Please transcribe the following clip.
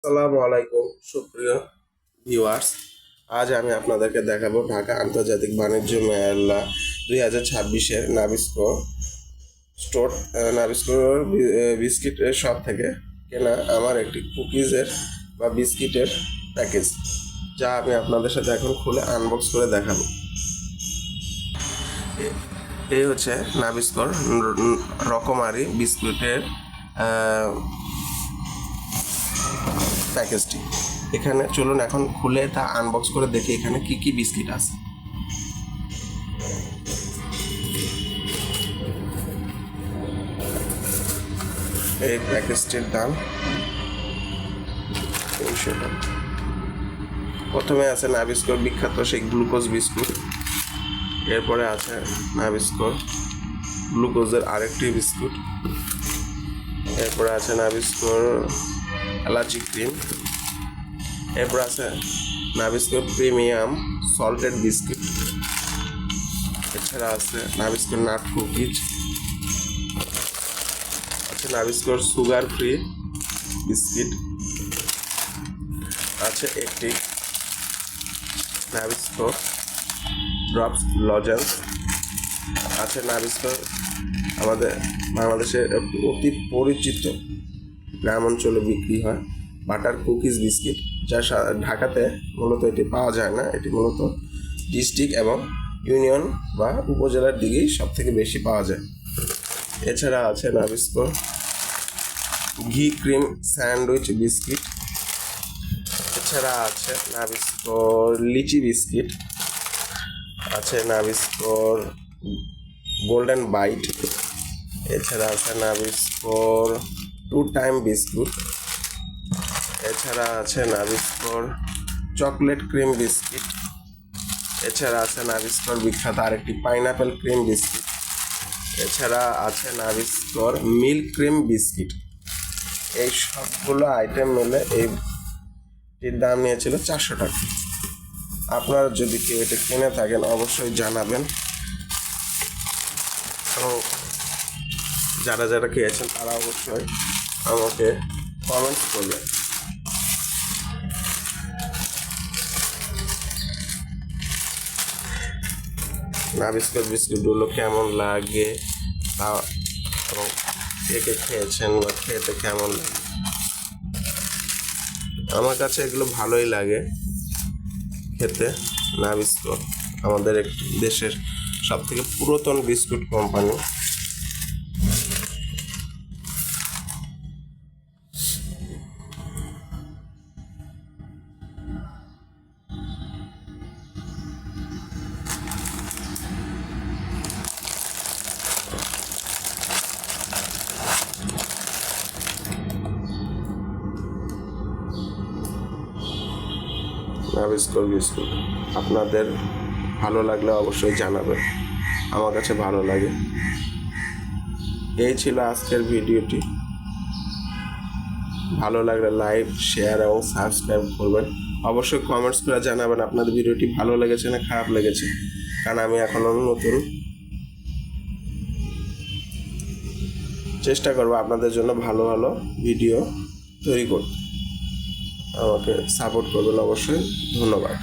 আসসালামু আলাইকুম সুপ্রিয় ভিউয়ার্স। আজ আমি আপনাদেরকে দেখাবো ঢাকা আন্তর্জাতিক বাণিজ্য মেলা 2026-এর নাবিস্কো স্টোর নাবিস্কোর বিস্কিটের শপ থেকে কেনা আমার একটি কুকিজের বা বিস্কিটের প্যাকেজ, যা আমি আপনাদের সাথে এখন খুলে আনবক্স করে দেখাবো। এই হচ্ছে নাবিস্কোর রকমারি বিস্কুটের প্যাকেজটি। এখানে চলুন এখন খুলে তা আনবক্স করে দেখি এখানে কি কি বিস্কিট আছে। এই প্যাকেজটির দাম 300 টাকা। প্রথমে আছে নাবিস্কোর বিখ্যাত সেই গ্লুকোজ বিস্কুট, এরপরে আছে নাবিস্কোর গ্লুকোজের আরেকটি বিস্কুট, এরপরে আছে নাবিস্কোর এলাচি ক্রিম, এরপর আছে নাবিস্কোর প্রিমিয়াম সল্টেড বিস্কিট, এছাড়া আছে নাবিস্কোর নাট কুকিজ, আছে নাবিস্কোর সুগার ফ্রি বিস্কিট, আছে একটি নাবিস্কো ড্রপস লজেন্স, আছে নাবিস্কো আমাদের বাংলাদেশের অতি পরিচিত গ্রাম অঞ্চলে বিক্রি হয় বাটার কুকিজ বিস্কিট, যা ঢাকাতে মূলত এটি পাওয়া যায় না। এটি মূলত ডিস্ট্রিক্ট এবং ইউনিয়ন বা উপজেলার দিকেই সব থেকে বেশি পাওয়া যায়। এছাড়া আছে নাবিস্কো ঘি ক্রিম স্যান্ডউইচ বিস্কিট, এছাড়া আছে নাবিস্কোর লিচি বিস্কিট, আছে নাবিস্কোর গোল্ডেন বাইট, এছাড়া আছে নাবিস্কোর 2 টাইম বিস্কুট, এছাড়া আছে নাবিস্কোর চকলেট ক্রিম বিস্কিট, এছাড়া আছে নাবিস্কোর বিখ্যাত আরেকটি পাইনাপেল ক্রিম বিস্কিট, এছাড়া আছে নাবিস্কোর মিল্ক ক্রিম বিস্কিট। এই সবগুলো আইটেম মিলে এইটির দাম নিয়েছিল 400 টাকা। আপনারা যদি কেউ এটা কিনে থাকেন অবশ্যই জানাবেন, এবং যারা যারা খেয়েছেন তারা অবশ্যই আমাকে কমেন্টস করবেন। নাবিস্কোর বিস্কুটগুলো কেমন লাগে তা, এবং কে কে খেয়েছেন বা খেতে কেমন লাগে। আমার কাছে এগুলো ভালোই লাগে খেতে। নাবিস্কো আমাদের একটি দেশের সব থেকে পুরাতন বিস্কুট কোম্পানি। নাবিস্কোর বিস্কুট আপনাদের ভালো লাগলে অবশ্যই জানাবেন, আমার কাছে ভালো লাগে। এই ছিল আজকের ভিডিওটি। ভালো লাগলে লাইক, শেয়ার এবং সাবস্ক্রাইব করবেন। অবশ্যই কমেন্টস করে জানাবেন আপনাদের ভিডিওটি ভালো লেগেছে না খারাপ লেগেছে, কারণ আমি এখনও নতুন, চেষ্টা করবো আপনাদের জন্য ভালো ভালো ভিডিও তৈরি করতে। আমাকে সাপোর্ট করবেন অবশ্যই। ধন্যবাদ।